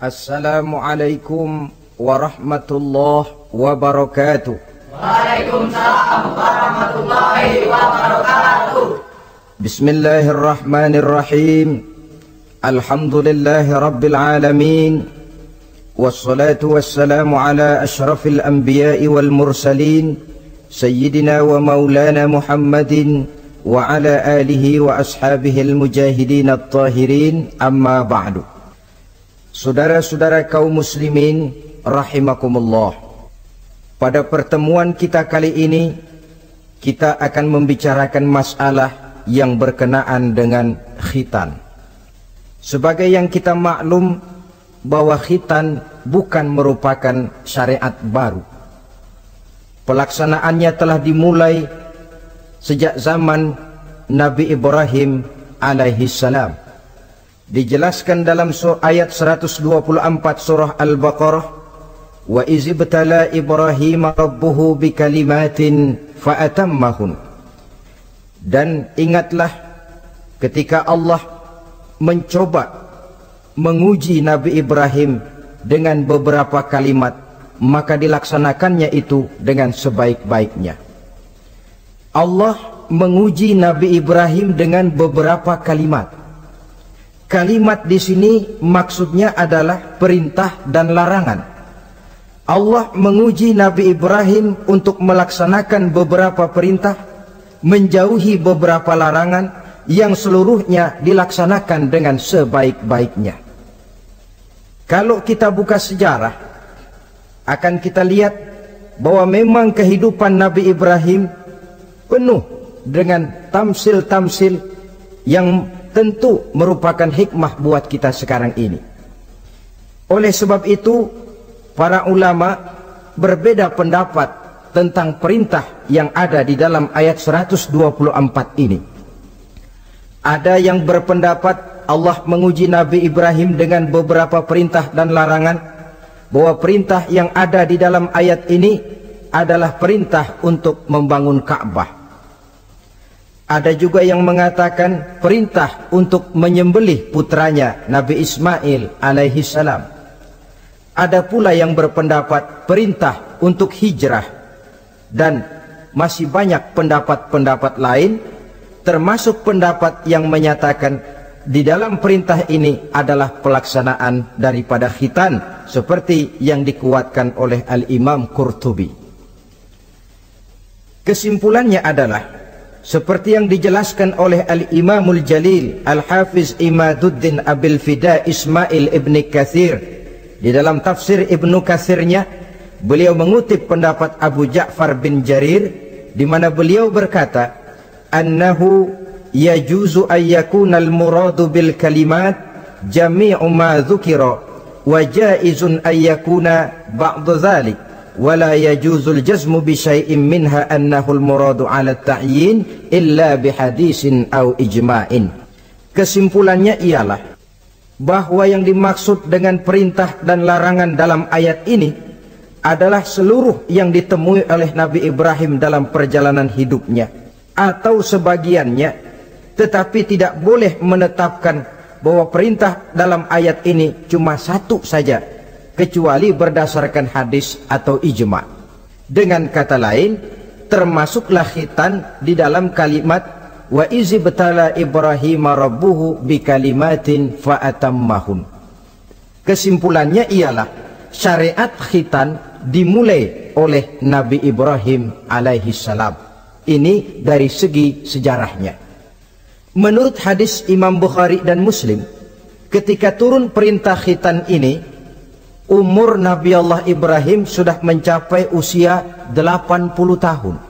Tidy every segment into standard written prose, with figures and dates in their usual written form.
Assalamualaikum warahmatullahi wabarakatuh. Waalaikumsalam warahmatullahi wabarakatuh. Bismillahirrahmanirrahim. Alhamdulillahi rabbil alamin. Wassalatu wassalamu ala ashrafil anbiya'i wal mursalin, Sayyidina wa maulana Muhammadin wa ala alihi wa ashabihi al-mujahidin at-tahirin, amma ba'du. Saudara-saudara kaum muslimin rahimakumullah, pada pertemuan kita kali ini kita akan membicarakan masalah yang berkenaan dengan khitan. Sebagai yang kita maklum bahwa khitan bukan merupakan syariat baru. Pelaksanaannya telah dimulai sejak zaman Nabi Ibrahim alaihi salam. Dijelaskan dalam ayat 124 surah Al-Baqarah, wa izibtala Ibrahim rabbuhu bikalimatin fa'atammahun. Dan ingatlah ketika Allah mencoba menguji Nabi Ibrahim dengan beberapa kalimat, maka dilaksanakannya itu dengan sebaik-baiknya. Allah menguji Nabi Ibrahim dengan beberapa kalimat. Kalimat di sini maksudnya adalah perintah dan larangan. Allah menguji Nabi Ibrahim untuk melaksanakan beberapa perintah, menjauhi beberapa larangan yang seluruhnya dilaksanakan dengan sebaik-baiknya. Kalau kita buka sejarah, akan kita lihat bahwa memang kehidupan Nabi Ibrahim penuh dengan tamsil-tamsil yang tentu merupakan hikmah buat kita sekarang ini. Oleh sebab itu, para ulama berbeda pendapat tentang perintah yang ada di dalam ayat 124 ini. Ada yang berpendapat Allah menguji Nabi Ibrahim dengan beberapa perintah dan larangan, bahwa perintah yang ada di dalam ayat ini adalah perintah untuk membangun Ka'bah. Ada juga yang mengatakan perintah untuk menyembelih putranya Nabi Ismail alaihi salam. Ada pula yang berpendapat perintah untuk hijrah, dan masih banyak pendapat-pendapat lain, termasuk pendapat yang menyatakan di dalam perintah ini adalah pelaksanaan daripada khitan, seperti yang dikuatkan oleh Al-Imam Qurtubi. Kesimpulannya adalah seperti yang dijelaskan oleh Al-Imamul Jalil Al-Hafiz Imaduddin Abil Fida Ismail Ibn Kathir di dalam tafsir Ibnu Kathirnya. Beliau mengutip pendapat Abu Ja'far bin Jarir, di mana beliau berkata, annahu yajuzu ayyakuna al-muradu bil kalimat jami'u ma dzukira wa jaizun ayyakuna ba'du dzalik wa la yajuzul jazmu bi syai'in minha annahu al-muradu 'ala at-ta'yin illa bi hadisin aw ijma'in. Kesimpulannya ialah bahwa yang dimaksud dengan perintah dan larangan dalam ayat ini adalah seluruh yang ditemui oleh Nabi Ibrahim dalam perjalanan hidupnya, atau sebagiannya, tetapi tidak boleh menetapkan bahwa perintah dalam ayat ini cuma satu saja, kecuali berdasarkan hadis atau ijma'. Dengan kata lain, termasuklah khitan di dalam kalimat wa izibtala Ibrahim rabbuhu bikalimatin fa'atammahun. Kesimpulannya ialah syariat khitan dimulai oleh Nabi Ibrahim alaihi salam. Ini dari segi sejarahnya. Menurut hadis Imam Bukhari dan Muslim, ketika turun perintah khitan ini, umur Nabi Allah Ibrahim sudah mencapai usia 80 tahun.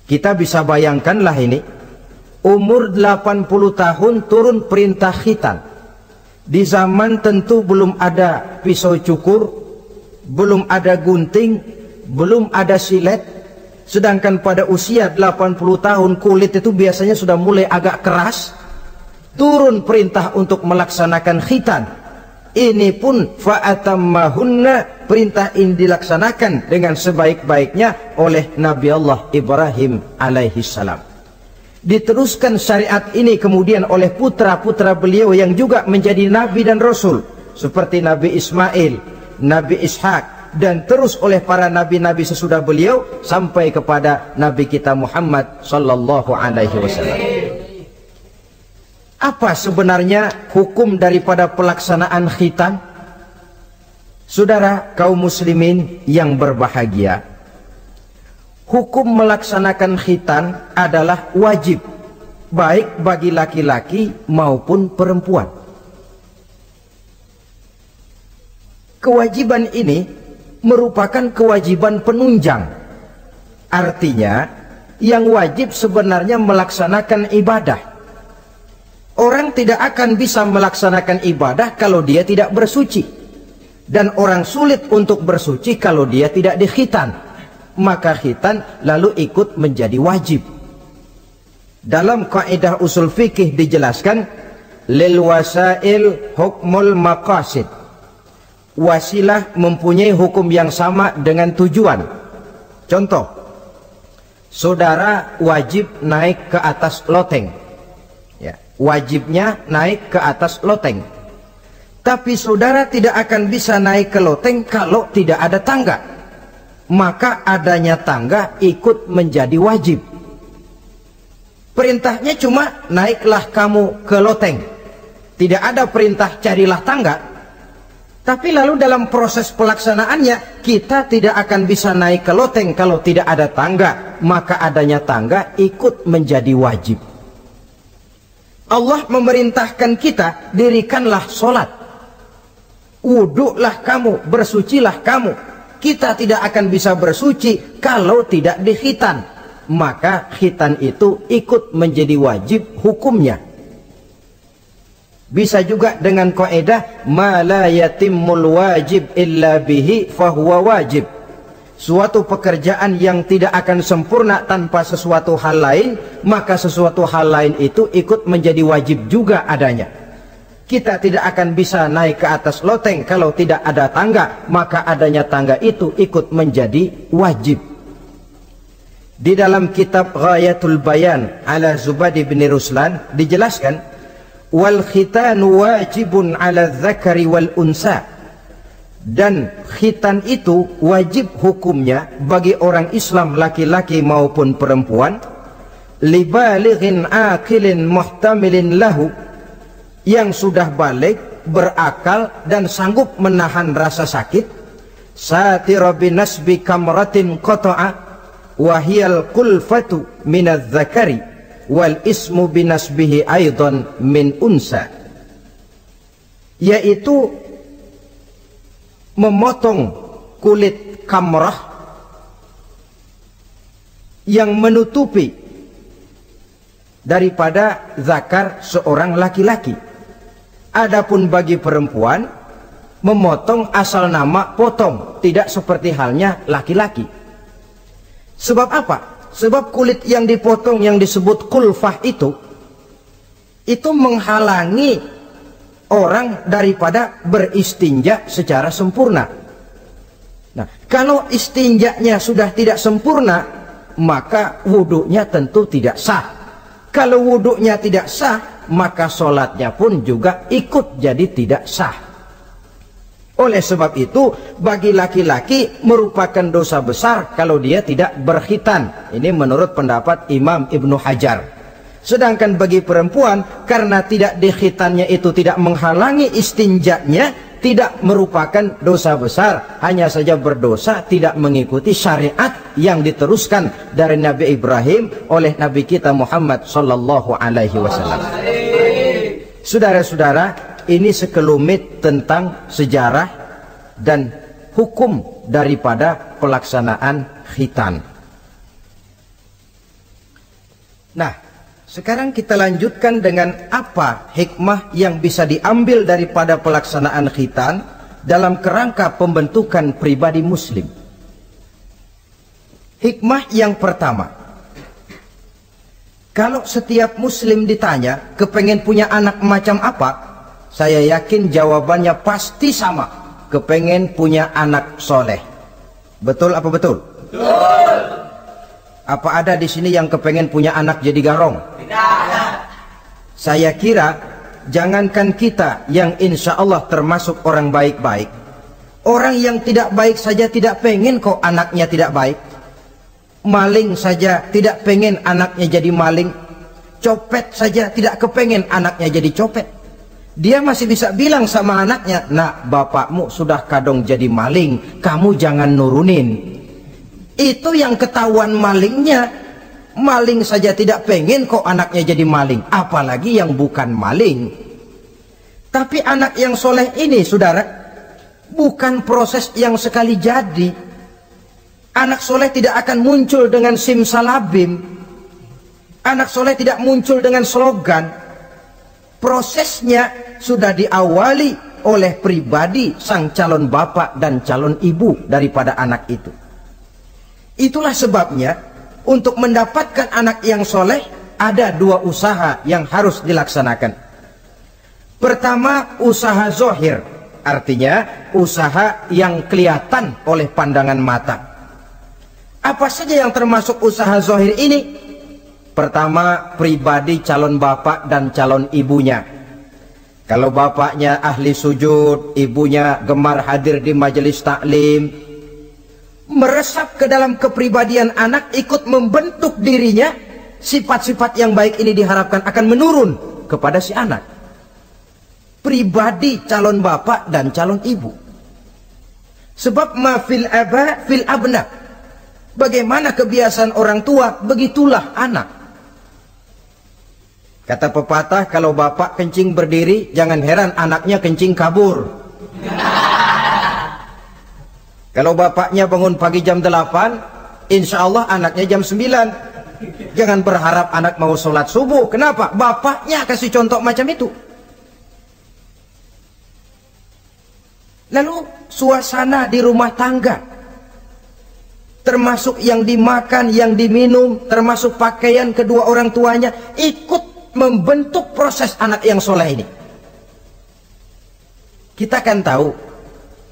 Kita bisa bayangkanlah ini, umur 80 tahun turun perintah khitan. Di zaman tentu belum ada pisau cukur, belum ada gunting, belum ada silet. Sedangkan pada usia 80 tahun kulit itu biasanya sudah mulai agak keras. Turun perintah untuk melaksanakan khitan. Ini pun fa'atammahunna, perintah ini dilaksanakan dengan sebaik-baiknya oleh Nabi Allah Ibrahim alaihi salam. Diteruskan syariat ini kemudian oleh putra-putra beliau yang juga menjadi nabi dan rasul, seperti Nabi Ismail, Nabi Ishak, dan terus oleh para nabi-nabi sesudah beliau sampai kepada Nabi kita Muhammad sallallahu alaihi wasallam. Apa sebenarnya hukum daripada pelaksanaan khitan? Saudara kaum muslimin yang berbahagia, hukum melaksanakan khitan adalah wajib, baik bagi laki-laki maupun perempuan. Kewajiban ini merupakan kewajiban penunjang. Artinya, yang wajib sebenarnya melaksanakan ibadah. Orang tidak akan bisa melaksanakan ibadah kalau dia tidak bersuci. Dan orang sulit untuk bersuci kalau dia tidak dikhitan. Maka khitan lalu ikut menjadi wajib. Dalam kaidah usul fikih dijelaskan, lil wasail hukmul maqasid. Wasilah mempunyai hukum yang sama dengan tujuan. Contoh, saudara wajib naik ke atas loteng, ya, wajibnya naik ke atas loteng. Tapi saudara tidak akan bisa naik ke loteng kalau tidak ada tangga. Maka adanya tangga ikut menjadi wajib. Perintahnya cuma naiklah kamu ke loteng. Tidak ada perintah carilah tangga. Tapi lalu dalam proses pelaksanaannya kita tidak akan bisa naik ke loteng kalau tidak ada tangga. Maka adanya tangga ikut menjadi wajib. Allah memerintahkan kita, dirikanlah sholat, wuduklah kamu, bersucilah kamu. Kita tidak akan bisa bersuci kalau tidak dikhitan. Maka khitan itu ikut menjadi wajib hukumnya. Bisa juga dengan kaidah ma la yatimmul wajib illa bihi fahuwa wajib. Suatu pekerjaan yang tidak akan sempurna tanpa sesuatu hal lain, maka sesuatu hal lain itu ikut menjadi wajib juga adanya. Kita tidak akan bisa naik ke atas loteng kalau tidak ada tangga, maka adanya tangga itu ikut menjadi wajib. Di dalam kitab Ghayatul Bayan ala Zubadi bin Ruslan dijelaskan, wal khitanu wajibun ala dzakari wal unsa. Dan khitan itu wajib hukumnya bagi orang Islam laki-laki maupun perempuan, libalighin aqilin muhtamilin lahu, yang sudah balik, berakal dan sanggup menahan rasa sakit, satira binasbi kamratin qata'a wahiyal kulfatu minadz zakari wal ismu binasbihi aidan min unsa, yaitu memotong kulit kamrah yang menutupi daripada zakar seorang laki-laki. Adapun bagi perempuan, memotong asal nama potong, tidak seperti halnya laki-laki. Sebab apa? Sebab kulit yang dipotong yang disebut kulfah itu menghalangi orang daripada beristinja secara sempurna. Nah, kalau istinjanya sudah tidak sempurna, maka wuduknya tentu tidak sah. Kalau wuduknya tidak sah, maka sholatnya pun juga ikut jadi tidak sah. Oleh sebab itu, bagi laki-laki merupakan dosa besar kalau dia tidak berkhitan. Ini menurut pendapat Imam Ibnu Hajar. Sedangkan bagi perempuan, karena tidak dikhitannya itu tidak menghalangi istinjanya, tidak merupakan dosa besar. Hanya saja berdosa tidak mengikuti syariat yang diteruskan dari Nabi Ibrahim oleh Nabi kita Muhammad sallallahu alaihi wasallam. Saudara-saudara, ini sekelumit tentang sejarah dan hukum daripada pelaksanaan khitan. Nah, sekarang kita lanjutkan dengan apa hikmah yang bisa diambil daripada pelaksanaan khitan dalam kerangka pembentukan pribadi muslim. Hikmah yang pertama, kalau setiap muslim ditanya kepengen punya anak macam apa, saya yakin jawabannya pasti sama, kepengen punya anak soleh. Betul apa betul? Betul. Apa ada di sini yang kepengen punya anak jadi garong? Tidak. Saya kira jangankan kita yang insya Allah termasuk orang baik-baik, orang yang tidak baik saja tidak pengen kok anaknya tidak baik. Maling saja tidak pengen anaknya jadi maling. Copet saja tidak kepengen anaknya jadi copet. Dia masih bisa bilang sama anaknya, "Nak, bapakmu sudah kadung jadi maling, kamu jangan nurunin." Itu yang ketahuan malingnya. Maling saja tidak pengen kok anaknya jadi maling, apalagi yang bukan maling. Tapi anak yang soleh ini, saudara, bukan proses yang sekali jadi. Anak soleh tidak akan muncul dengan simsalabim. Anak soleh tidak muncul dengan slogan. Prosesnya sudah diawali oleh pribadi sang calon bapak dan calon ibu daripada anak itu. Itulah sebabnya untuk mendapatkan anak yang soleh ada dua usaha yang harus dilaksanakan. Pertama, usaha zohir, artinya usaha yang kelihatan oleh pandangan mata. Apa saja yang termasuk usaha zohir ini? Pertama, pribadi calon bapak dan calon ibunya. Kalau bapaknya ahli sujud, ibunya gemar hadir di majelis taklim, meresap ke dalam kepribadian anak, ikut membentuk dirinya. Sifat-sifat yang baik ini diharapkan akan menurun kepada si anak. Pribadi calon bapak dan calon ibu. Sebab ma fil aba fil abna. Bagaimana kebiasaan orang tua, begitulah anak. Kata pepatah, kalau bapak kencing berdiri, jangan heran anaknya kencing kabur. Kalau bapaknya bangun pagi jam 8, insya Allah anaknya jam 9. Jangan berharap anak mau sholat subuh. Kenapa? Bapaknya kasih contoh macam itu. Lalu suasana di rumah tangga, termasuk yang dimakan, yang diminum, termasuk pakaian kedua orang tuanya, ikut membentuk proses anak yang soleh ini. Kita kan tahu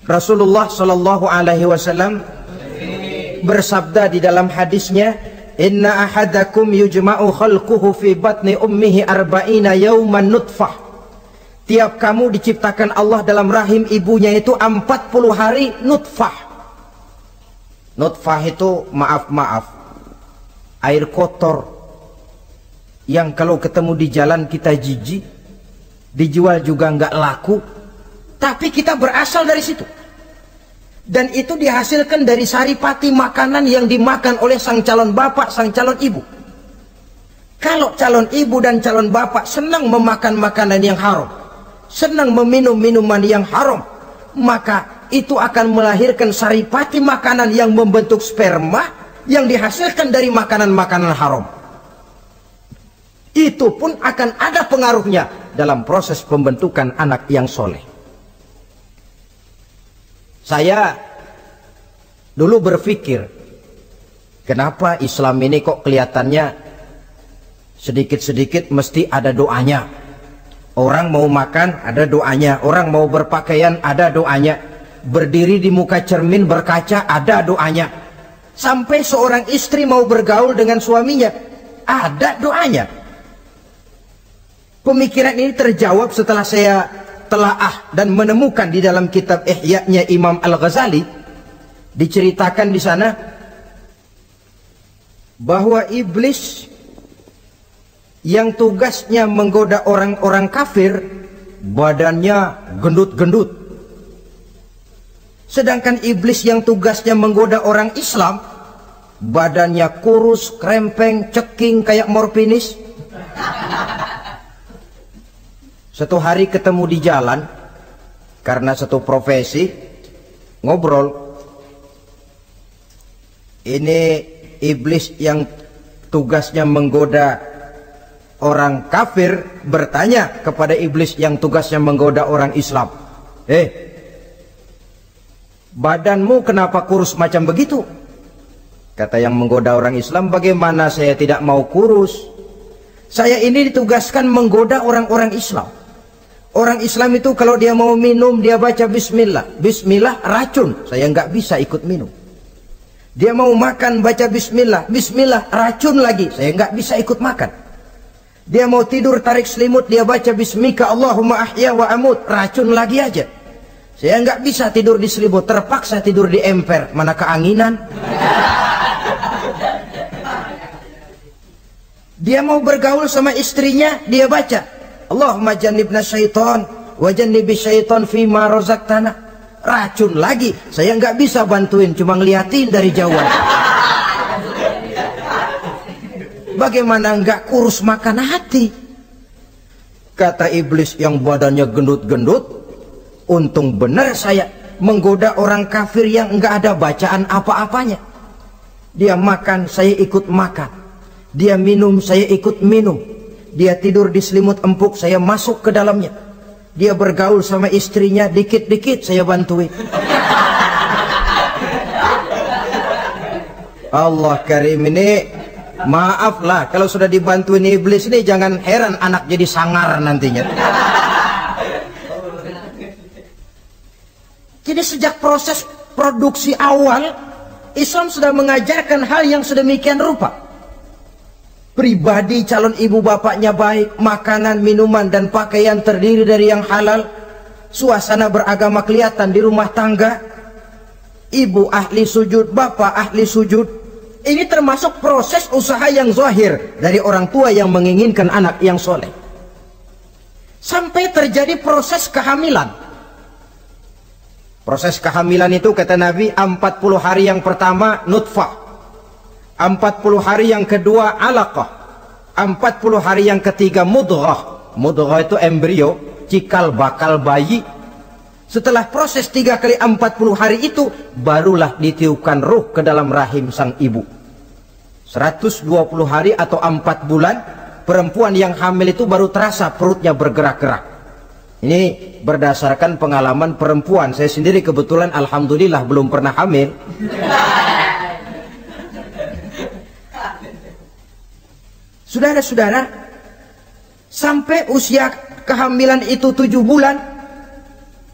Rasulullah Shallallahu Alaihi Wasallam bersabda di dalam hadisnya, "Inna ahadakum yujma'u khalquhu fi batni ummihi arba'ina yawman nutfah." Tiap kamu diciptakan Allah dalam rahim ibunya itu 40 hari nutfah. Nutfah itu maaf air kotor yang kalau ketemu di jalan kita jijik, dijual juga nggak laku, tapi kita berasal dari situ. Dan itu dihasilkan dari saripati makanan yang dimakan oleh sang calon bapak, sang calon ibu. Kalau calon ibu dan calon bapak senang memakan makanan yang haram, senang meminum minuman yang haram, maka itu akan melahirkan saripati makanan yang membentuk sperma yang dihasilkan dari makanan-makanan haram. Itu pun akan ada pengaruhnya dalam proses pembentukan anak yang soleh. Saya dulu berpikir, kenapa Islam ini kok kelihatannya sedikit-sedikit mesti ada doanya. Orang mau makan ada doanya, orang mau berpakaian ada doanya, berdiri di muka cermin berkaca ada doanya, sampai seorang istri mau bergaul dengan suaminya ada doanya. Pemikiran ini terjawab setelah saya telaah dan menemukan di dalam kitab Ihya-nya Imam Al-Ghazali. Diceritakan di sana bahwa iblis yang tugasnya menggoda orang-orang kafir badannya gendut-gendut, sedangkan iblis yang tugasnya menggoda orang Islam badannya kurus, krempeng, ceking kayak morfinis. Satu hari ketemu di jalan karena satu profesi, ngobrol. Ini iblis yang tugasnya menggoda orang kafir bertanya kepada iblis yang tugasnya menggoda orang Islam, badanmu kenapa kurus macam begitu? Kata yang menggoda orang Islam, bagaimana saya tidak mau kurus? Saya ini ditugaskan menggoda orang-orang Islam. Orang Islam itu kalau dia mau minum dia baca bismillah. Bismillah racun, saya nggak bisa ikut minum. Dia mau makan baca bismillah. Bismillah racun lagi, saya nggak bisa ikut makan. Dia mau tidur tarik selimut, dia baca bismika Allahumma ahya wa amut, racun lagi aja. Saya nggak bisa tidur di selimut, terpaksa tidur di emper, mana keanginan. Dia mau bergaul sama istrinya, dia baca Allahumma jannibna syaitan wa jannibi syaitan fima razaqtana, racun lagi. Saya nggak bisa bantuin, cuma ngeliatin dari jauhan. Bagaimana enggak kurus makan hati? Kata iblis yang badannya gendut-gendut, untung benar saya menggoda orang kafir yang enggak ada bacaan apa-apanya. Dia makan, saya ikut makan. Dia minum, saya ikut minum. Dia tidur di selimut empuk, saya masuk ke dalamnya. Dia bergaul sama istrinya, dikit-dikit saya bantuin. Allah Karim ini. Maaflah kalau sudah dibantuin iblis ini, jangan heran anak jadi sangar nantinya. Jadi sejak proses produksi awal, Islam sudah mengajarkan hal yang sedemikian rupa. Pribadi calon ibu bapaknya baik, makanan, minuman, dan pakaian terdiri dari yang halal. Suasana beragama kelihatan di rumah tangga. Ibu ahli sujud, bapak ahli sujud. Ini termasuk proses usaha yang zahir dari orang tua yang menginginkan anak yang soleh. Sampai terjadi proses kehamilan. Proses kehamilan itu kata Nabi 40 hari yang pertama nutfah, 40 hari yang kedua alaqah, 40 hari yang ketiga mudghah. Mudghah itu embrio, cikal bakal bayi. Setelah proses 3 kali 40 hari itu, barulah ditiupkan ruh ke dalam rahim sang ibu. 120 hari atau 4 bulan, perempuan yang hamil itu baru terasa perutnya bergerak-gerak. Ini berdasarkan pengalaman perempuan. Saya sendiri kebetulan alhamdulillah belum pernah hamil. Saudara-saudara, sampai usia kehamilan itu 7 bulan,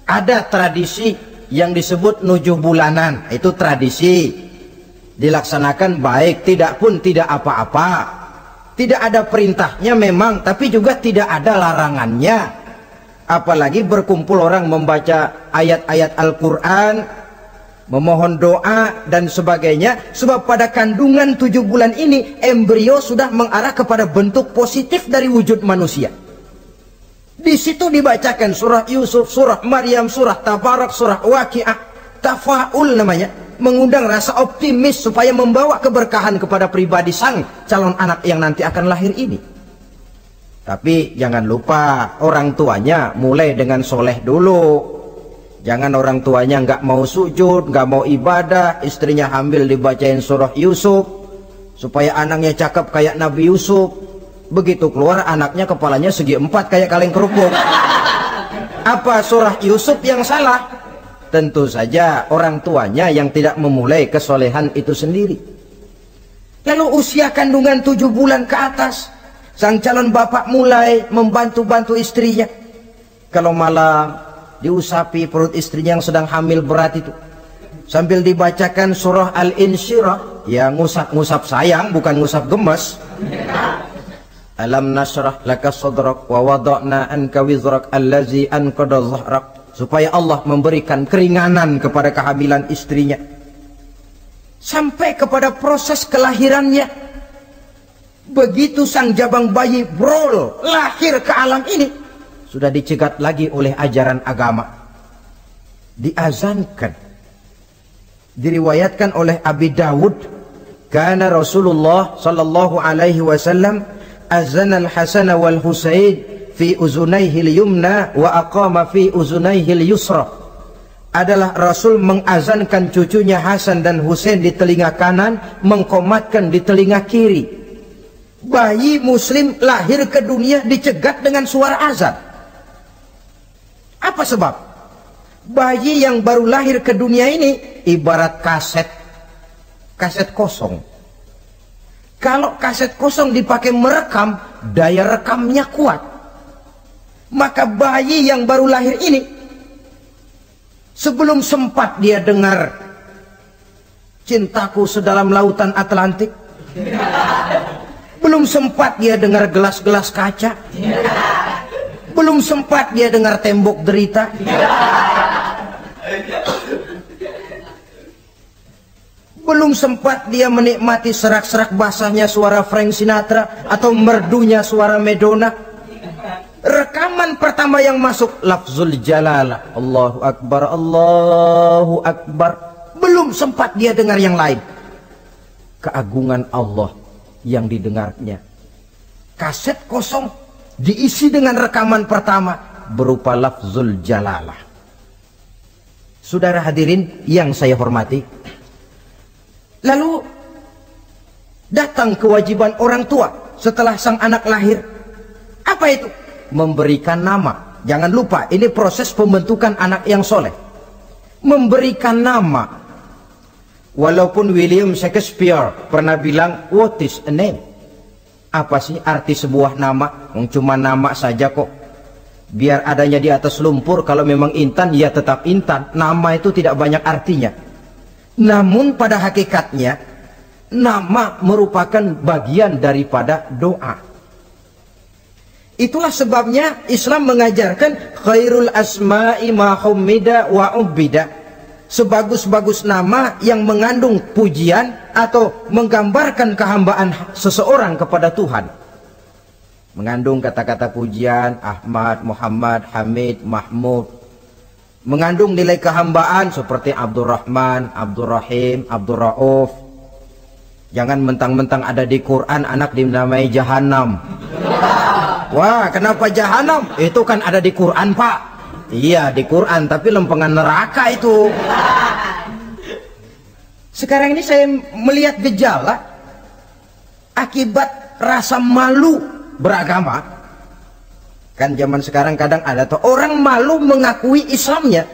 ada tradisi yang disebut 7 bulanan. Itu tradisi dilaksanakan baik, tidak pun tidak apa-apa. Tidak ada perintahnya memang, tapi juga tidak ada larangannya. Apalagi berkumpul orang membaca ayat-ayat Al-Quran, memohon doa dan sebagainya. Sebab pada kandungan 7 bulan ini, embrio sudah mengarah kepada bentuk positif dari wujud manusia. Di situ dibacakan surah Yusuf, surah Maryam, surah Tabarak, surah Waqiah, tafaul namanya, mengundang rasa optimis supaya membawa keberkahan kepada pribadi sang calon anak yang nanti akan lahir ini. Tapi jangan lupa orang tuanya mulai dengan soleh dulu. Jangan orang tuanya nggak mau sujud, nggak mau ibadah, istrinya hamil dibacain surah Yusuf supaya anaknya cakep kayak Nabi Yusuf. Begitu keluar anaknya kepalanya segi 4 kayak kaleng kerupuk. Apa surah Yusuf yang salah? Tentu saja orang tuanya yang tidak memulai kesolehan itu sendiri. Lalu usia kandungan 7 bulan ke atas, sang calon bapak mulai membantu-bantu istrinya. Kalau malam diusapi perut istrinya yang sedang hamil berat itu, sambil dibacakan surah Al-Insyirah, ya ngusap-ngusap sayang, bukan ngusap gemes. Alam nasrah laka sadrak wa wada'na anka wizrak allazi anqadha dhahrak, supaya Allah memberikan keringanan kepada kehamilan istrinya sampai kepada proses kelahirannya. Begitu sang jabang bayi brol lahir ke alam ini, sudah dicegat lagi oleh ajaran agama, diazankan. Diriwayatkan oleh Abi Dawud, kana Rasulullah sallallahu alaihi wasallam azana al-Hasan wal Husain fi uzunaihi al-yumna wa aqama fi uzunaihi al-yusra. Adalah Rasul mengazankan cucunya Hasan dan Husain di telinga kanan, mengkomatkan di telinga kiri. Bayi muslim lahir ke dunia dicegat dengan suara azan. Apa sebab? Bayi yang baru lahir ke dunia ini ibarat kaset kosong. Kalau kaset kosong dipakai merekam, daya rekamnya kuat. Maka bayi yang baru lahir ini, sebelum sempat dia dengar cintaku sedalam lautan Atlantik, Belum sempat dia dengar gelas-gelas kaca. Belum sempat dia dengar tembok derita. Belum sempat dia menikmati serak-serak basahnya suara Frank Sinatra atau merdunya suara Madonna. Rekaman pertama yang masuk lafzul jalalah, Allahu Akbar, Allahu Akbar. Belum sempat dia dengar yang lain. Keagungan Allah yang didengarnya. Kaset kosong diisi dengan rekaman pertama berupa lafzul jalalah. Saudara hadirin yang saya hormati, lalu datang kewajiban orang tua setelah sang anak lahir. Apa itu? Memberikan nama. Jangan lupa, ini proses pembentukan anak yang soleh. Memberikan nama. Walaupun William Shakespeare pernah bilang, what is a name? Apa sih arti sebuah nama? Cuma nama saja kok. Biar adanya di atas lumpur, kalau memang intan, ya tetap intan. Nama itu tidak banyak artinya. Namun pada hakikatnya, nama merupakan bagian daripada doa. Itulah sebabnya Islam mengajarkan khairul asma'i ma hummida wa ubbida. Sebagus-bagus nama yang mengandung pujian atau menggambarkan kehambaan seseorang kepada Tuhan. Mengandung kata-kata pujian, Ahmad, Muhammad, Hamid, Mahmud. Mengandung nilai kehambaan seperti Abdurrahman, Abdurrahim, Abdurrauf. Jangan mentang-mentang ada di Quran anak dinamai Jahannam. Wah, kenapa Jahannam? Itu kan ada di Quran, Pak. Iya, di Quran, tapi lempengan neraka itu. Sekarang ini saya melihat gejala akibat rasa malu beragama. Kan zaman sekarang kadang ada tuh orang malu mengakui Islamnya.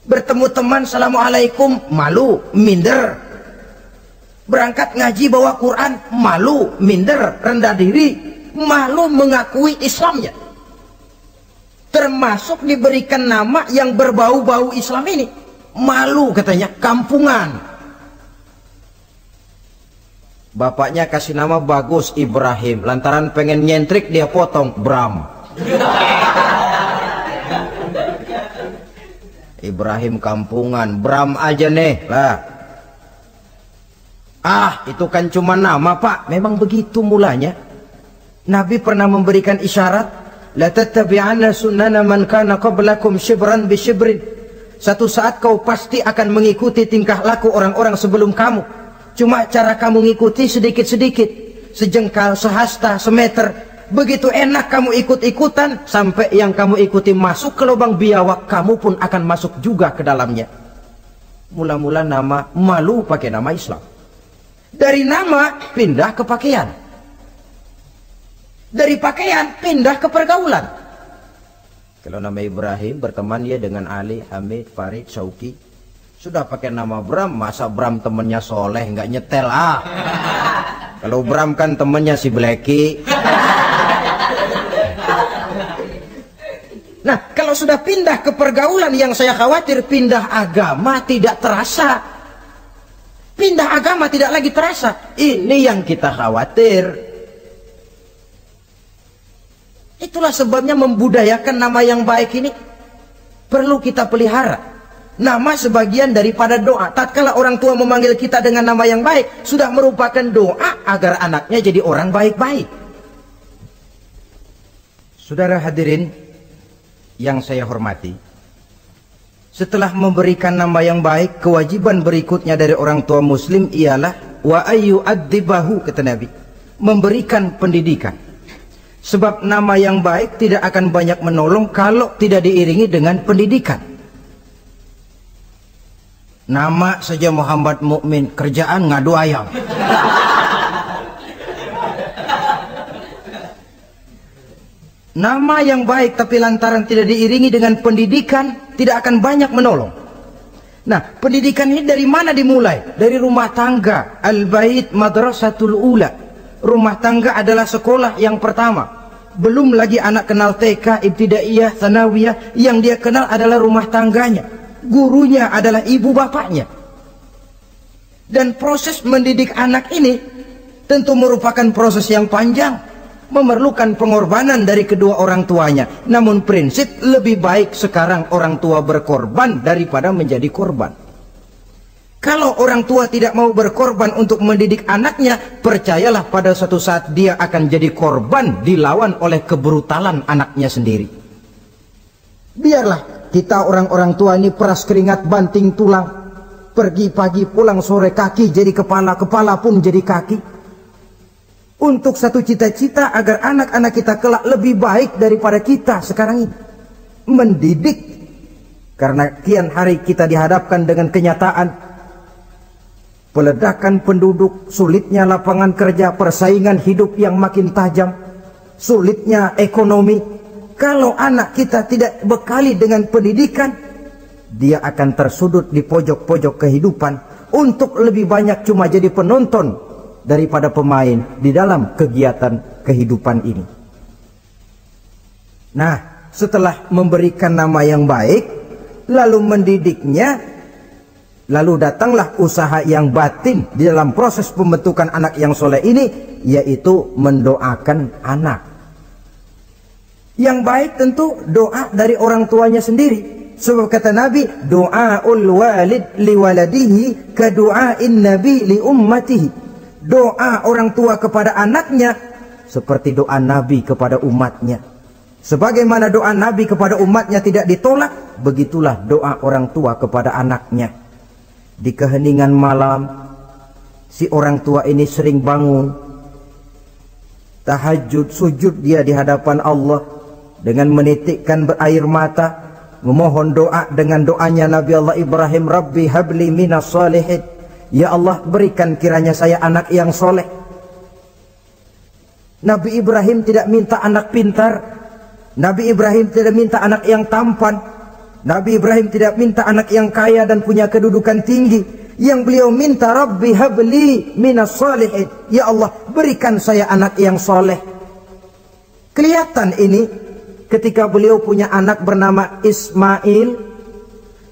Bertemu teman, Assalamualaikum, malu, minder. Berangkat ngaji bawa Quran, malu, minder, rendah diri, malu mengakui Islamnya. Termasuk diberikan nama yang berbau-bau Islam ini. Malu katanya, kampungan. Bapaknya kasih nama bagus, Ibrahim. Lantaran pengen nyentrik, dia potong Bram. Ibrahim kampungan, Bram aja nih lah. Ah, itu kan cuma nama, Pak. Memang begitu mulanya. Nabi pernah memberikan isyarat, la tattabi'anna sunnana man kana qablakum shibran bi shibrin. Satu saat kau pasti akan mengikuti tingkah laku orang-orang sebelum kamu. Cuma cara kamu ngikuti sedikit-sedikit, sejengkal, sehasta, semeter. Begitu enak kamu ikut-ikutan sampai yang kamu ikuti masuk ke lubang biawak, kamu pun akan masuk juga ke dalamnya. Mula-mula nama malu pakai nama Islam. Dari nama pindah ke pakaian. Dari pakaian pindah ke pergaulan. Kalau nama Ibrahim berteman dia dengan Ali, Hamid, Farid, Syauki. Sudah pakai nama Bram, masa Bram temennya soleh nggak nyetel ah. Kalau Bram kan temennya si Blacky. Nah, kalau sudah pindah ke pergaulan, yang saya khawatir pindah agama tidak terasa. Pindah agama tidak lagi terasa. Ini yang kita khawatir. Itulah sebabnya membudayakan nama yang baik ini perlu kita pelihara. Nama sebagian daripada doa. Tatkala orang tua memanggil kita dengan nama yang baik, sudah merupakan doa agar anaknya jadi orang baik-baik. Saudara hadirin yang saya hormati, setelah memberikan nama yang baik, kewajiban berikutnya dari orang tua muslim ialah wa ayyu'addibahu, kata Nabi, memberikan pendidikan. Sebab nama yang baik tidak akan banyak menolong kalau tidak diiringi dengan pendidikan. Nama saja Muhammad Mukmin, kerjaan ngadu ayam. Nama yang baik tapi lantaran tidak diiringi dengan pendidikan, tidak akan banyak menolong. Nah, pendidikan ini dari mana dimulai? Dari rumah tangga. Al-bait madrasatul ula. Rumah tangga adalah sekolah yang pertama. Belum lagi anak kenal TK, ibtidaiyah, tsanawiyah, yang dia kenal adalah rumah tangganya. Gurunya adalah ibu bapaknya. Dan proses mendidik anak ini tentu merupakan proses yang panjang, memerlukan pengorbanan dari kedua orang tuanya. Namun prinsip lebih baik sekarang orang tua berkorban daripada menjadi korban. Kalau orang tua tidak mau berkorban untuk mendidik anaknya, percayalah pada suatu saat dia akan jadi korban dilawan oleh kebrutalan anaknya sendiri. Biarlah kita orang-orang tua ini peras keringat banting tulang, pergi pagi pulang sore, kaki jadi kepala, kepala pun jadi kaki, untuk satu cita-cita agar anak-anak kita kelak lebih baik daripada kita sekarang ini. Mendidik, karena kian hari kita dihadapkan dengan kenyataan peledakan penduduk, sulitnya lapangan kerja, persaingan hidup yang makin tajam, sulitnya ekonomi. Kalau anak kita tidak bekali dengan pendidikan, dia akan tersudut di pojok-pojok kehidupan untuk lebih banyak cuma jadi penonton daripada pemain di dalam kegiatan kehidupan ini. Nah, setelah memberikan nama yang baik, lalu mendidiknya, lalu datanglah usaha yang batin di dalam proses pembentukan anak yang soleh ini, yaitu mendoakan anak. Yang baik tentu doa dari orang tuanya sendiri. Sebab kata Nabi, doaul walid liwaladihi ka du'ain nabi li ummatihi. Doa orang tua kepada anaknya seperti doa Nabi kepada umatnya. Sebagaimana doa Nabi kepada umatnya tidak ditolak, begitulah doa orang tua kepada anaknya. Di keheningan malam, si orang tua ini sering bangun, tahajud, sujud dia di hadapan Allah dengan menitikkan air mata, memohon doa dengan doanya Nabi Allah Ibrahim, Rabbi habli minas salihin. Ya Allah, berikan kiranya saya anak yang soleh. Nabi Ibrahim tidak minta anak pintar, Nabi Ibrahim tidak minta anak yang tampan, Nabi Ibrahim tidak minta anak yang kaya dan punya kedudukan tinggi. Yang beliau minta, Rabbi habli minas salihin. Ya Allah, berikan saya anak yang soleh. Kelihatan ini ketika beliau punya anak bernama Ismail,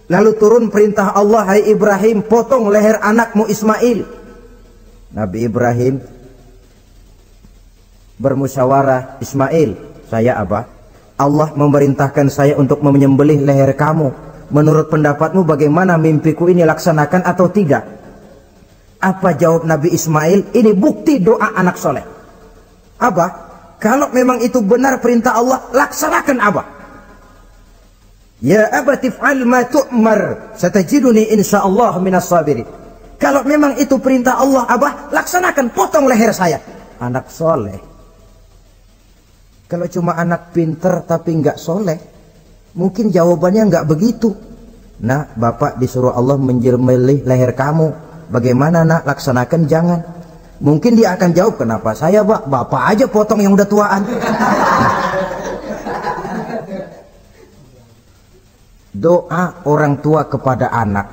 lalu turun perintah Allah, hai Ibrahim, potong leher anakmu Ismail. Nabi Ibrahim bermusyawarah, Ismail, saya Abah, Allah memerintahkan saya untuk menyembelih leher kamu. Menurut pendapatmu bagaimana, mimpiku ini laksanakan atau tidak? Apa jawab Nabi Ismail? Ini bukti doa anak soleh. Abah, kalau memang itu benar perintah Allah, laksanakan Abah. Ya abati fa'al ma tu'mar, satajiduni insyaallah minas sabirin. Kalau memang itu perintah Allah, Abah, laksanakan, potong leher saya. Anak soleh. Kalau cuma anak pinter tapi nggak soleh, mungkin jawabannya nggak begitu. Nah, bapak disuruh Allah menjembelih leher kamu. Bagaimana nak, laksanakan jangan. Mungkin dia akan jawab, kenapa saya pak? Bapak aja potong yang udah tuaan. Doa orang tua kepada anak.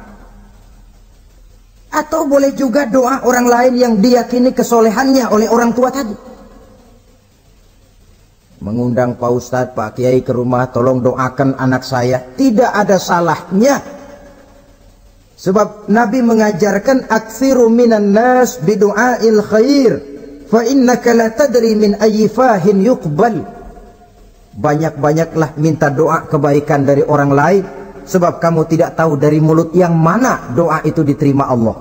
Atau boleh juga doa orang lain yang diyakini kesolehannya oleh orang tua tadi. Mengundang Pak Ustadz, Pak Kiai ke rumah, tolong doakan anak saya. Tidak ada salahnya. Sebab Nabi mengajarkan, aktsiru minan nas bidu'ail khair, fa innaka la tadri min ayyi fahin yuqbal. Banyak-banyaklah minta doa kebaikan dari orang lain, sebab kamu tidak tahu dari mulut yang mana doa itu diterima Allah.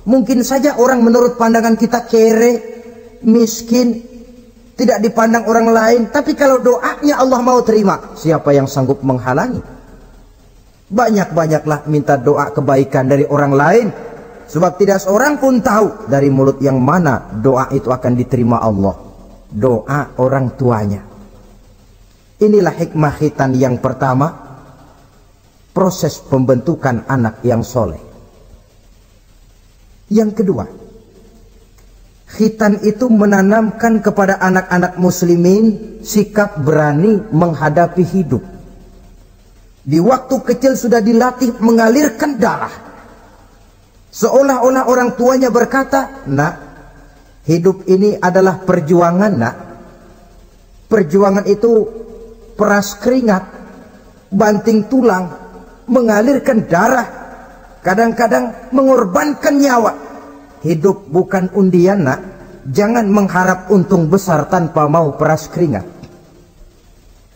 Mungkin saja orang menurut pandangan kita kere, miskin, tidak dipandang orang lain, tapi kalau doanya Allah mau terima, siapa yang sanggup menghalangi? Banyak-banyaklah minta doa kebaikan dari orang lain, sebab tidak seorang pun tahu dari mulut yang mana doa itu akan diterima Allah. Doa orang tuanya. Inilah hikmah khitan yang pertama, proses pembentukan anak yang soleh. Yang kedua, khitan itu menanamkan kepada anak-anak muslimin sikap berani menghadapi hidup. Di waktu kecil sudah dilatih mengalirkan darah. Seolah-olah orang tuanya berkata, nak, hidup ini adalah perjuangan nak. Perjuangan itu peras keringat, banting tulang, mengalirkan darah, kadang-kadang mengorbankan nyawa. Hidup bukan undian nak. jangan mengharap untung besar tanpa mau peras keringat.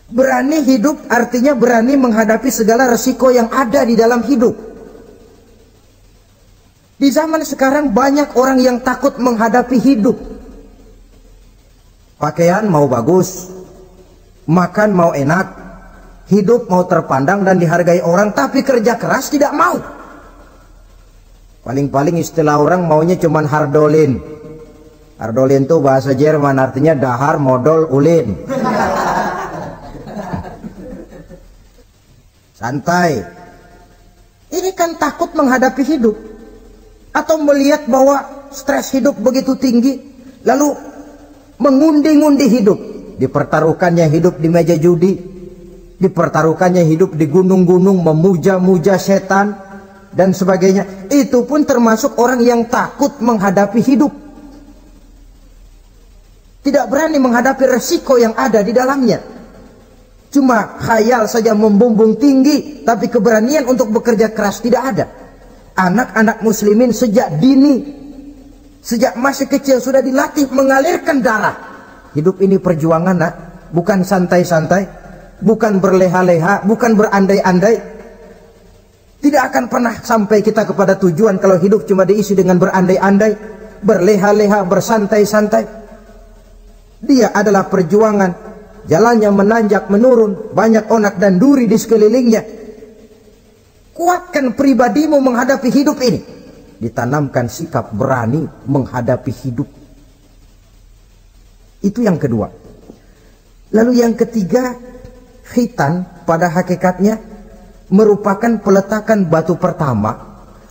Berani hidup artinya berani menghadapi segala resiko yang ada di dalam hidup. Di zaman sekarang banyak orang yang takut menghadapi hidup. Pakaian mau bagus, makan mau enak, hidup mau terpandang dan dihargai orang, tapi kerja keras tidak mau. Paling-paling istilah orang maunya cuman hardolin. Hardolin itu bahasa Jerman, artinya dahar, modal, ulin. Santai. Ini kan takut menghadapi hidup, atau melihat bahwa stres hidup begitu tinggi, lalu mengundi-ngundi hidup. Dipertaruhkannya hidup di meja judi, dipertaruhkannya hidup di gunung-gunung, memuja-muja setan dan sebagainya. Itu pun termasuk orang yang takut menghadapi hidup, tidak berani menghadapi resiko yang ada di dalamnya. Cuma khayal saja membumbung tinggi, tapi keberanian untuk bekerja keras tidak ada. Anak-anak muslimin sejak dini, sejak masih kecil sudah dilatih mengalirkan darah. Hidup ini perjuangan, nak, bukan santai-santai, bukan berleha-leha, bukan berandai-andai. Tidak akan pernah sampai kita kepada tujuan kalau hidup cuma diisi dengan berandai-andai, berleha-leha, bersantai-santai. Dia adalah perjuangan. Jalannya menanjak menurun, banyak onak dan duri di sekelilingnya. Kuatkan pribadimu menghadapi hidup ini. Ditanamkan sikap berani menghadapi hidup. Itu yang kedua. Lalu yang ketiga, khitan pada hakikatnya merupakan peletakan batu pertama,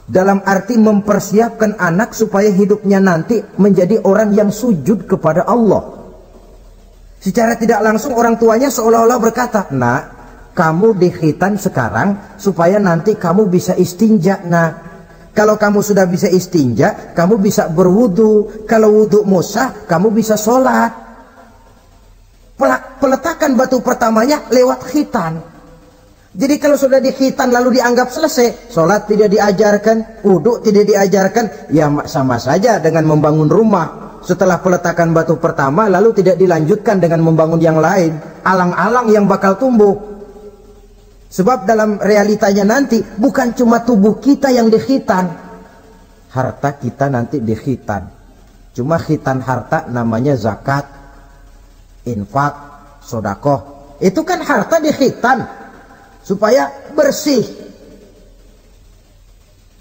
dalam arti mempersiapkan anak supaya hidupnya nanti menjadi orang yang sujud kepada Allah. Secara tidak langsung orang tuanya seolah-olah berkata, nak, kamu dikhitan sekarang supaya nanti kamu bisa istinja. Nah, kalau kamu sudah bisa istinja, kamu bisa berwudu. Kalau wudu musah, kamu bisa sholat. Peletakan batu pertamanya lewat khitan. Jadi kalau sudah dikhitan lalu dianggap selesai, sholat tidak diajarkan, wudu tidak diajarkan, ya sama saja dengan membangun rumah. Setelah peletakan batu pertama lalu tidak dilanjutkan dengan membangun yang lain, alang-alang yang bakal tumbuh. Sebab dalam realitanya nanti bukan cuma tubuh kita yang dikhitan, harta kita nanti dikhitan. Cuma khitan harta namanya zakat, infak, sodakoh. Itu kan harta dikhitan supaya bersih.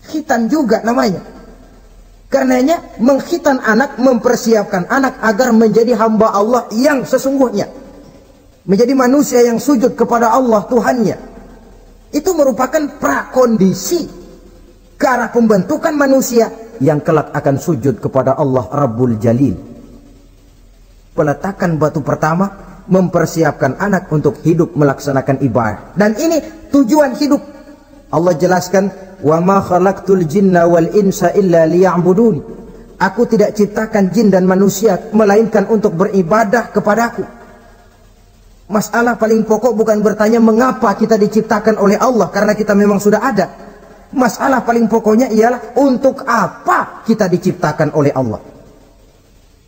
Khitan juga namanya. Karenanya mengkhitan anak, mempersiapkan anak agar menjadi hamba Allah yang sesungguhnya, menjadi manusia yang sujud kepada Allah Tuhannya. Itu merupakan prakondisi ke arah pembentukan manusia yang kelak akan sujud kepada Allah Rabbul Jalil. Peletakan batu pertama mempersiapkan anak untuk hidup melaksanakan ibadah. Dan ini tujuan hidup. Allah jelaskan, wa ma khalaqtul jinna wal insa illa liya'budun. Aku tidak ciptakan jin dan manusia melainkan untuk beribadah kepadaku. Masalah paling pokok bukan bertanya mengapa kita diciptakan oleh Allah, karena kita memang sudah ada. Masalah paling pokoknya ialah untuk apa kita diciptakan oleh Allah.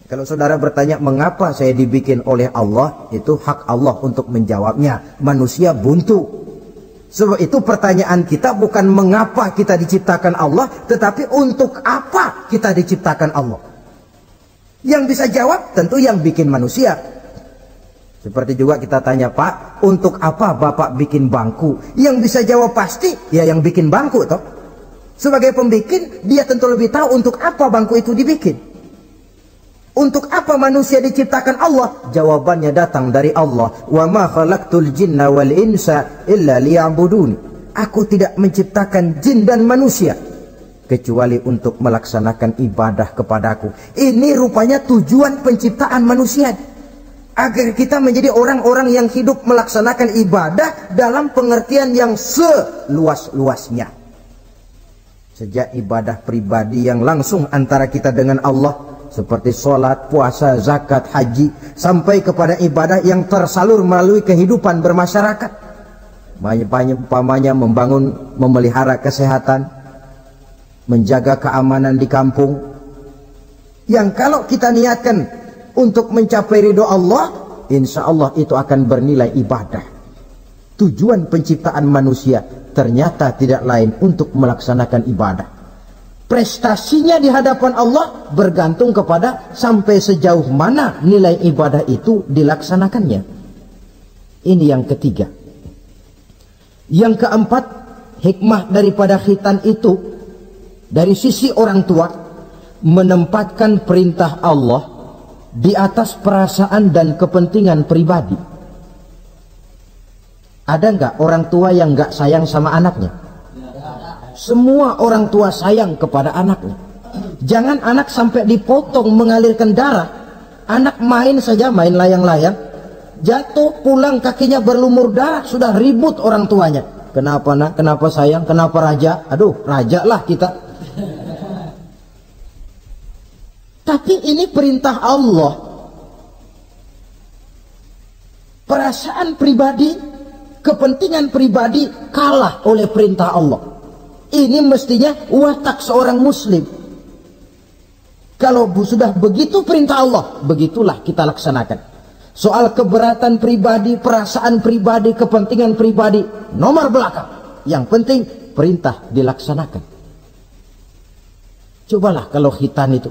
Kalau saudara bertanya mengapa saya dibikin oleh Allah, itu hak Allah untuk menjawabnya. Manusia buntu. Sebab itu pertanyaan kita bukan mengapa kita diciptakan Allah, tetapi untuk apa kita diciptakan Allah. Yang bisa jawab tentu yang bikin manusia. Seperti juga kita tanya, Pak, untuk apa Bapak bikin bangku? Yang bisa jawab pasti ya yang bikin bangku toh. Sebagai pembikin, dia tentu lebih tahu untuk apa bangku itu dibikin. Untuk apa manusia diciptakan Allah? Jawabannya datang dari Allah. Wa ma khalaqtul jinna wal insa illa liya'budun. Aku tidak menciptakan jin dan manusia kecuali untuk melaksanakan ibadah kepadaku. Ini rupanya tujuan penciptaan manusia, agar kita menjadi orang-orang yang hidup melaksanakan ibadah dalam pengertian yang seluas-luasnya. Sejak ibadah pribadi yang langsung antara kita dengan Allah, seperti sholat, puasa, zakat, haji, sampai kepada ibadah yang tersalur melalui kehidupan bermasyarakat. Umpamanya membangun, memelihara kesehatan, menjaga keamanan di kampung, yang kalau kita niatkan untuk mencapai ridho Allah, insya Allah itu akan bernilai ibadah. Tujuan penciptaan manusia ternyata tidak lain untuk melaksanakan ibadah. Prestasinya di hadapan Allah bergantung kepada sampai sejauh mana nilai ibadah itu dilaksanakannya. Ini yang ketiga. Yang keempat, hikmah daripada khitan itu dari sisi orang tua menempatkan perintah Allah di atas perasaan dan kepentingan pribadi. Ada nggak orang tua yang nggak sayang sama anaknya? Semua orang tua sayang kepada anaknya. Jangan anak sampai dipotong mengalirkan darah. Anak main saja, main layang-layang, jatuh pulang kakinya berlumur darah, sudah ribut orang tuanya. Kenapa nak? Kenapa sayang? Kenapa raja? Aduh, raja lah kita. Tapi ini perintah Allah. Perasaan pribadi, kepentingan pribadi kalah oleh perintah Allah. Ini mestinya watak seorang muslim. Kalau sudah begitu perintah Allah, begitulah kita laksanakan. Soal keberatan pribadi, perasaan pribadi, kepentingan pribadi, nomor belakang. Yang penting perintah dilaksanakan. Cobalah kalau khitan itu,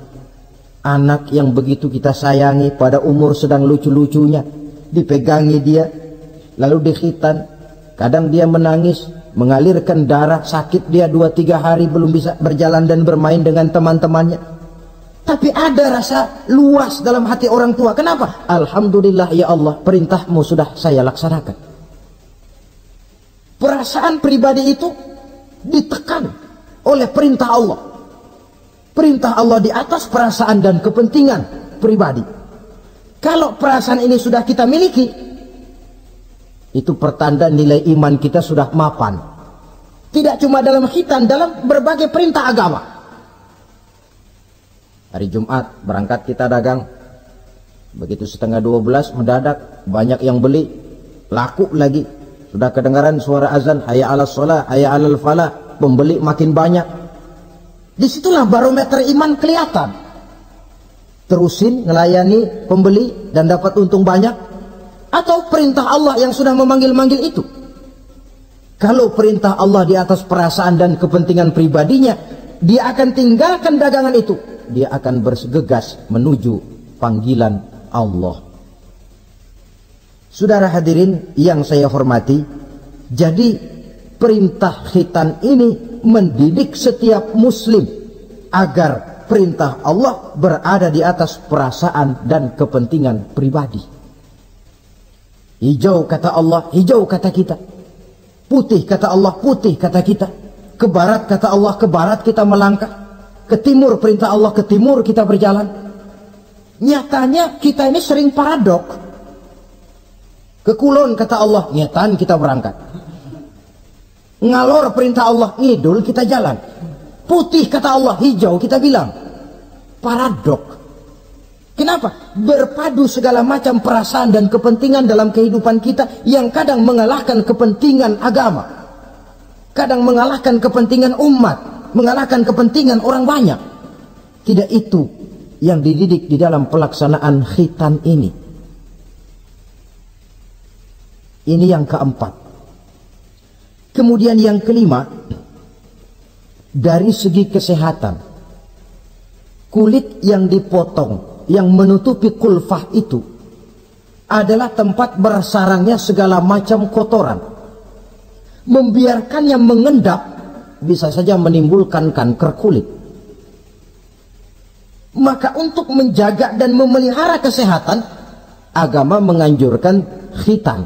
anak yang begitu kita sayangi pada umur sedang lucu-lucunya, dipegangi dia, lalu dikhitan, kadang dia menangis, mengalirkan darah, sakit dia 2-3 hari belum bisa berjalan dan bermain dengan teman-temannya. Tapi ada rasa luas dalam hati orang tua. Kenapa? Alhamdulillah ya Allah, perintahmu sudah saya laksanakan. Perasaan pribadi itu ditekan oleh perintah Allah. Perintah Allah di atas perasaan dan kepentingan pribadi. Kalau perasaan ini sudah kita miliki, itu pertanda nilai iman kita sudah mapan. Tidak cuma dalam khitan, dalam berbagai perintah agama. Hari Jumat berangkat kita dagang, begitu 11:30 mendadak banyak yang beli, laku lagi. Sudah kedengaran suara azan, hayya 'alas shalah, hayya 'alal falah, pembeli makin banyak. Disitulah barometer iman kelihatan. Terusin melayani pembeli dan dapat untung banyak, atau perintah Allah yang sudah memanggil-manggil itu. Kalau perintah Allah di atas perasaan dan kepentingan pribadinya, dia akan tinggalkan dagangan itu. Dia akan bergegas menuju panggilan Allah. Saudara hadirin yang saya hormati, jadi perintah khitan ini mendidik setiap muslim agar perintah Allah berada di atas perasaan dan kepentingan pribadi. Hijau kata Allah, hijau kata kita. Putih kata Allah, putih kata kita. Ke barat kata Allah, ke barat kita melangkah. Ke timur perintah Allah, ke timur kita berjalan. Nyatanya kita ini sering paradok. Ke kulon kata Allah, nyetan kita berangkat. Ngalor perintah Allah, ngidul kita jalan. Putih kata Allah, hijau kita bilang. Paradok. Kenapa? Berpadu segala macam perasaan dan kepentingan dalam kehidupan kita yang kadang mengalahkan kepentingan agama, kadang mengalahkan kepentingan umat, mengalahkan kepentingan orang banyak. Tidak itu yang dididik di dalam pelaksanaan khitan ini. Ini yang keempat. Kemudian yang kelima, dari segi kesehatan, kulit yang dipotong yang menutupi kulfah itu adalah tempat bersarangnya segala macam kotoran. Membiarkannya mengendap bisa saja menimbulkan kanker kulit. Maka untuk menjaga dan memelihara kesehatan, agama menganjurkan khitan.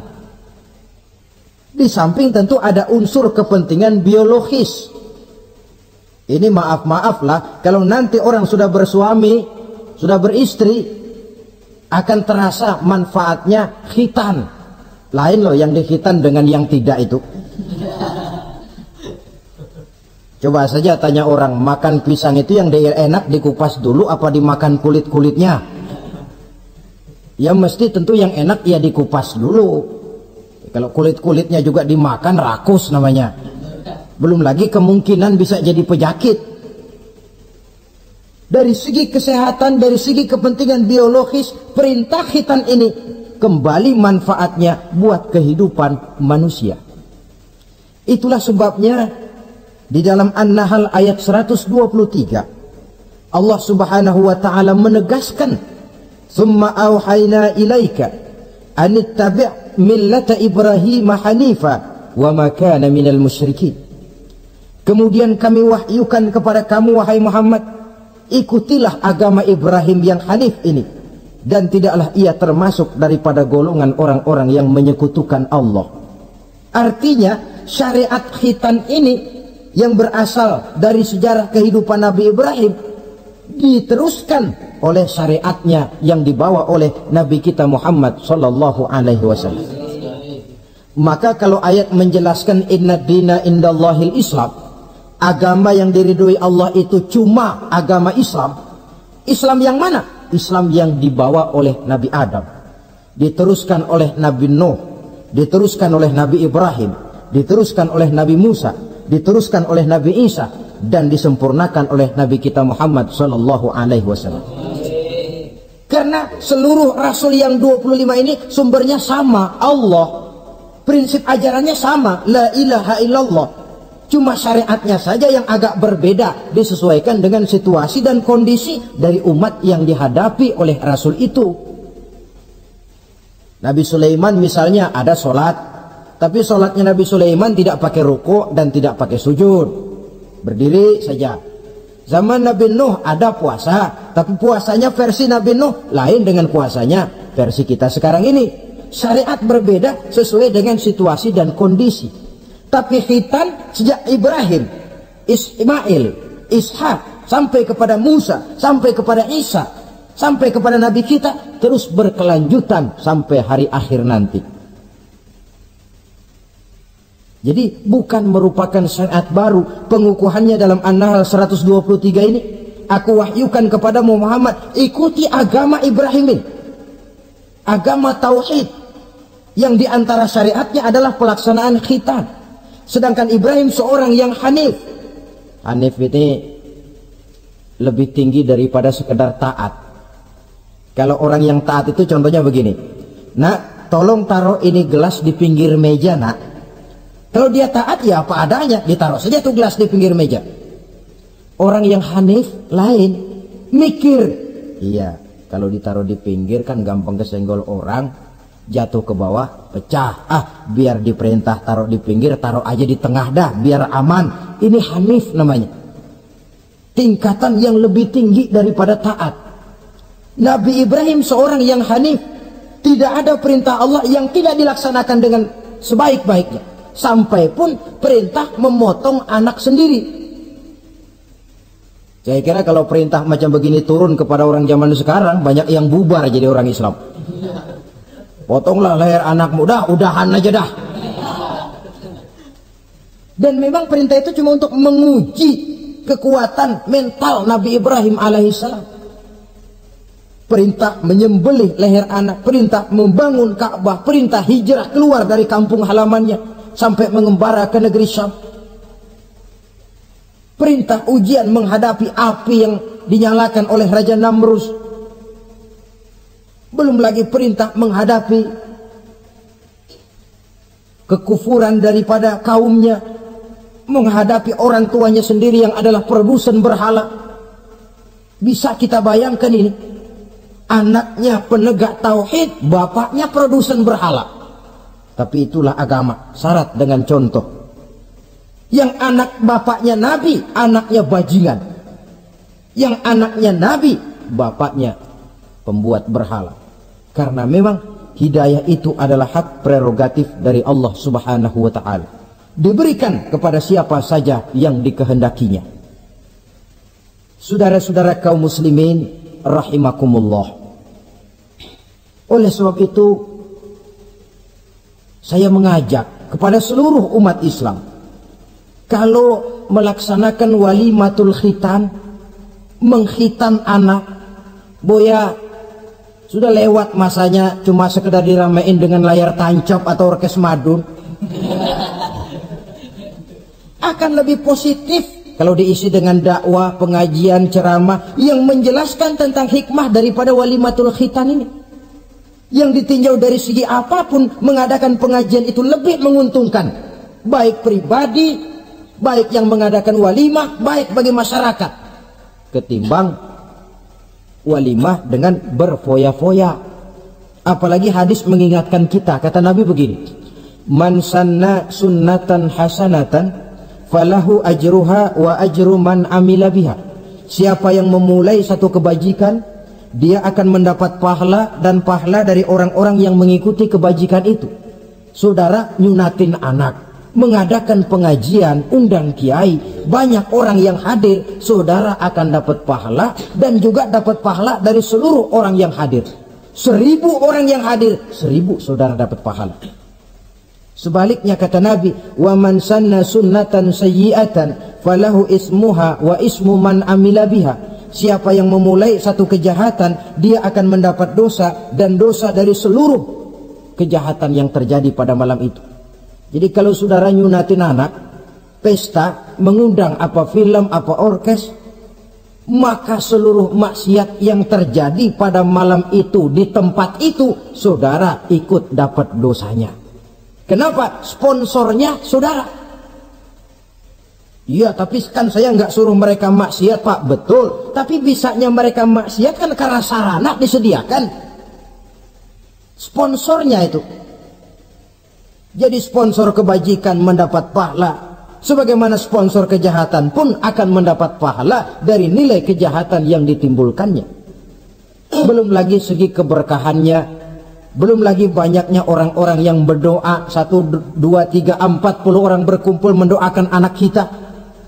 Di samping tentu ada unsur kepentingan biologis. Ini maaf-maaf lah, kalau nanti orang sudah bersuami, sudah beristri, akan terasa manfaatnya khitan. Lain loh yang dikhitan dengan yang tidak itu. Coba saja tanya orang, makan pisang itu yang enak dikupas dulu apa dimakan kulit-kulitnya? Ya mesti tentu yang enak ya dikupas dulu. Kalau kulit-kulitnya juga dimakan, rakus namanya. Belum lagi kemungkinan bisa jadi penyakit. Dari segi kesehatan, dari segi kepentingan biologis, perintah khitan ini kembali manfaatnya buat kehidupan manusia. Itulah sebabnya di dalam An-Nahl ayat 123 Allah Subhanahu wa taala menegaskan, "Tsumma auhayna ilaika an ittabi' millata Ibrahim hanifa wa ma kana minal musyrikin." Kemudian kami wahyukan kepada kamu wahai Muhammad, ikutilah agama Ibrahim yang hanif ini, dan tidaklah ia termasuk daripada golongan orang-orang yang menyekutukan Allah. Artinya syariat khitan ini yang berasal dari sejarah kehidupan Nabi Ibrahim diteruskan oleh syariatnya yang dibawa oleh Nabi kita Muhammad sallallahu alaihi wasallam. Maka kalau ayat menjelaskan inna dina indallahil Islam, agama yang diridhoi Allah itu cuma agama Islam. Islam yang mana? Islam yang dibawa oleh Nabi Adam, diteruskan oleh Nabi Nuh, diteruskan oleh Nabi Ibrahim, diteruskan oleh Nabi Musa, diteruskan oleh Nabi Isa, dan disempurnakan oleh Nabi kita Muhammad sallallahu alaihi wasallam. Karena seluruh rasul yang 25 ini sumbernya sama, Allah. Prinsip ajarannya sama, la ilaha illallah. Cuma syariatnya saja yang agak berbeda, disesuaikan dengan situasi dan kondisi dari umat yang dihadapi oleh rasul itu. Nabi Sulaiman misalnya ada sholat, tapi sholatnya Nabi Sulaiman tidak pakai ruku dan tidak pakai sujud, berdiri saja. Zaman Nabi Nuh ada puasa, tapi puasanya versi Nabi Nuh lain dengan puasanya versi kita sekarang ini. Syariat berbeda sesuai dengan situasi dan kondisi. Tapi khitan sejak Ibrahim, Ismail, Ishak, sampai kepada Musa, sampai kepada Isa, sampai kepada Nabi kita, terus berkelanjutan sampai hari akhir nanti. Jadi bukan merupakan syariat baru. Pengukuhannya dalam An-Nahl 123 ini, aku wahyukan kepadamu Muhammad, ikuti agama Ibrahim ini, agama tauhid, yang diantara syariatnya adalah pelaksanaan khitan. Sedangkan Ibrahim seorang yang hanif. Hanif ini lebih tinggi daripada sekedar taat. Kalau orang yang taat itu contohnya begini, nak tolong taruh ini gelas di pinggir meja nak. Kalau dia taat ya apa adanya, ditaruh saja tuh gelas di pinggir meja. Orang yang hanif lain, mikir. Iya, kalau ditaruh di pinggir kan gampang kesenggol orang, jatuh ke bawah, pecah. Biar diperintah taruh di pinggir, taruh aja di tengah dah, biar aman. Ini hanif namanya. Tingkatan yang lebih tinggi daripada taat. Nabi Ibrahim seorang yang hanif. Tidak ada perintah Allah yang tidak dilaksanakan dengan sebaik-baiknya. Sampai pun perintah memotong anak sendiri. Saya kira kalau perintah macam begini turun kepada orang zaman sekarang, banyak yang bubar jadi orang Islam. Potonglah leher anakmu, udahan aja dah. Dan memang perintah itu cuma untuk menguji kekuatan mental Nabi Ibrahim alaihissalam. Perintah menyembelih leher anak, perintah membangun Ka'bah, perintah hijrah keluar dari kampung halamannya sampai mengembara ke negeri Syam. Perintah ujian menghadapi api yang dinyalakan oleh Raja Namrus. Belum lagi perintah menghadapi kekufuran daripada kaumnya, menghadapi orang tuanya sendiri yang adalah produsen berhala. Bisa kita bayangkan ini, anaknya penegak tauhid, bapaknya produsen berhala. Tapi itulah agama, syarat dengan contoh. Yang anak bapaknya nabi, anaknya bajingan. Yang anaknya nabi, bapaknya pembuat berhala. Karena memang hidayah itu adalah hak prerogatif dari Allah Subhanahu wa ta'ala, diberikan kepada siapa saja yang dikehendakinya. Saudara-saudara kaum muslimin rahimakumullah, oleh sebab itu saya mengajak kepada seluruh umat Islam, kalau melaksanakan walimatul khitan, mengkhitan anak, boya sudah lewat masanya cuma sekedar diramein dengan layar tancap atau orkes madun. Akan lebih positif kalau diisi dengan dakwah, pengajian, ceramah yang menjelaskan tentang hikmah daripada walimatul khitan ini, yang ditinjau dari segi apapun, mengadakan pengajian itu lebih menguntungkan, baik pribadi, baik yang mengadakan walimah, baik bagi masyarakat, ketimbang walimah dengan berfoya-foya. Apalagi hadis mengingatkan kita, kata Nabi begini, man sanna sunnatan hasanatan falahu ajruha wa ajru man amila biha. Siapa yang memulai satu kebajikan, dia akan mendapat pahala dan pahala dari orang-orang yang mengikuti kebajikan itu. Saudara nyunatin anak, mengadakan pengajian, undang kiai, banyak orang yang hadir, saudara akan dapat pahala dan juga dapat pahala dari seluruh orang yang hadir. 1000 orang yang hadir, 1000 saudara dapat pahala. Sebaliknya kata Nabi, wa man sanna sunnatan sayyi'atan falahu ismuha wa ismu man amila biha. Siapa yang memulai satu kejahatan, dia akan mendapat dosa dan dosa dari seluruh kejahatan yang terjadi pada malam itu. Jadi kalau saudara nyunatin anak, pesta, mengundang apa film, apa orkes, maka seluruh maksiat yang terjadi pada malam itu di tempat itu, saudara ikut dapat dosanya. Kenapa? Sponsornya saudara. Iya, tapi kan saya nggak suruh mereka maksiat, Pak. Betul. Tapi bisanya mereka maksiat kan karena sarana disediakan. Sponsornya itu. Jadi sponsor kebajikan mendapat pahala, sebagaimana sponsor kejahatan pun akan mendapat pahala dari nilai kejahatan yang ditimbulkannya. Belum lagi segi keberkahannya. Belum lagi banyaknya orang-orang yang berdoa, 1, 2, 3, 40 orang berkumpul mendoakan anak kita.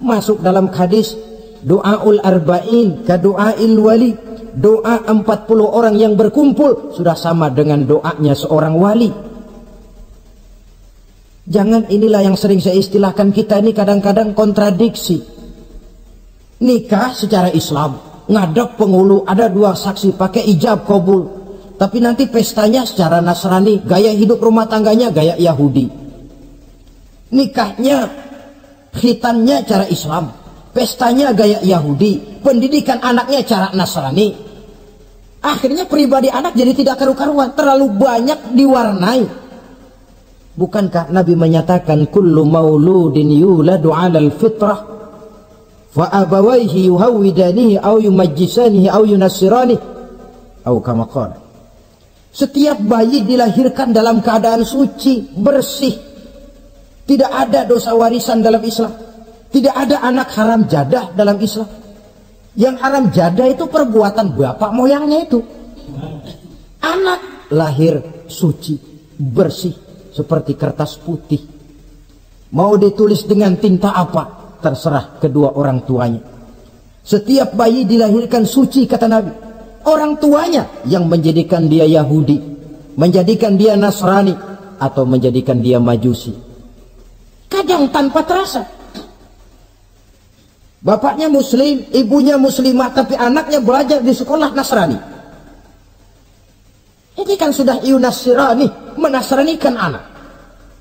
Masuk dalam hadis doaul arba'in ka doail wali. Doa 40 orang yang berkumpul sudah sama dengan doanya seorang wali. Jangan, inilah yang sering saya istilahkan, kita ini kadang-kadang kontradiksi. Nikah secara Islam, ngadep penghulu, ada 2 saksi, pakai ijab kabul. Tapi nanti pestanya secara Nasrani, gaya hidup rumah tangganya gaya Yahudi. Nikahnya, khitannya cara Islam, pestanya gaya Yahudi, pendidikan anaknya cara Nasrani. Akhirnya pribadi anak jadi tidak karu-karuan, terlalu banyak diwarnai. Bukankah Nabi menyatakan kullu mauludin yuladu 'alal fitrah fa abawayhi yuhawwidanihi aw yumajjisanihi aw yunassiranihi aw kama qala. Setiap bayi dilahirkan dalam keadaan suci, bersih. Tidak ada dosa warisan dalam Islam. Tidak ada anak haram jadah dalam Islam. Yang haram jadah itu perbuatan bapak moyangnya itu. Anak lahir suci, bersih, seperti kertas putih. Mau ditulis dengan tinta apa, terserah kedua orang tuanya. Setiap bayi dilahirkan suci, kata Nabi. Orang tuanya yang menjadikan dia Yahudi, menjadikan dia Nasrani, atau menjadikan dia Majusi. Kadang tanpa terasa. Bapaknya Muslim, ibunya Muslimah, tapi anaknya belajar di sekolah Nasrani. Ini kan sudah yunasirani, menasranikan anak.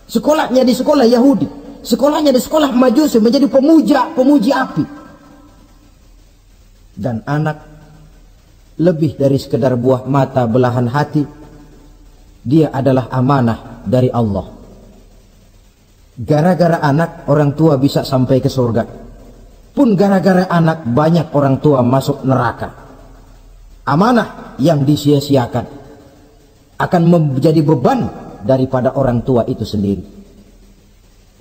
Sekolahnya di sekolah Yahudi, sekolahnya di sekolah Majusi, menjadi pemuji api. Dan anak lebih dari sekedar buah mata belahan hati, dia adalah amanah dari Allah. Gara-gara anak, orang tua bisa sampai ke surga. Pun gara-gara anak, banyak orang tua masuk neraka. Amanah yang disia-siakan akan menjadi beban daripada orang tua itu sendiri.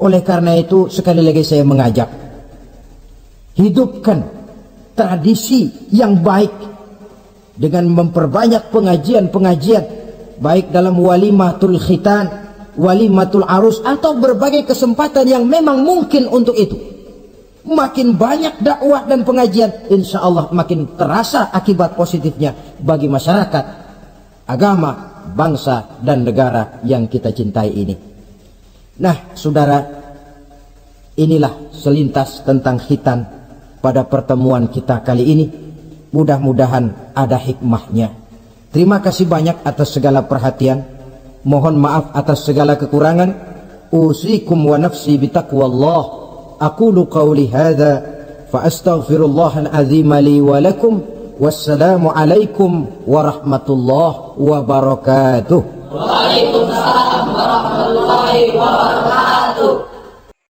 Oleh karena itu, sekali lagi saya mengajak, hidupkan tradisi yang baik dengan memperbanyak pengajian-pengajian, baik dalam walimatul khitan, walimatul arus, atau berbagai kesempatan yang memang mungkin untuk itu. Makin banyak dakwah dan pengajian, insya Allah makin terasa akibat positifnya bagi masyarakat, agama, bangsa, dan negara yang kita cintai ini. Nah, saudara, inilah selintas tentang khitan pada pertemuan kita kali ini. Mudah-mudahan ada hikmahnya. Terima kasih banyak atas segala perhatian. Mohon maaf atas segala kekurangan. Usikum wa nafsi bitaqwallah. Aqulu qawli hadza fa astaghfirullahal azim li wa lakum. Wassalamu alaikum warahmatullahi wabarakatuh. Waalaikumsalam warahmatullahi wabarakatuh.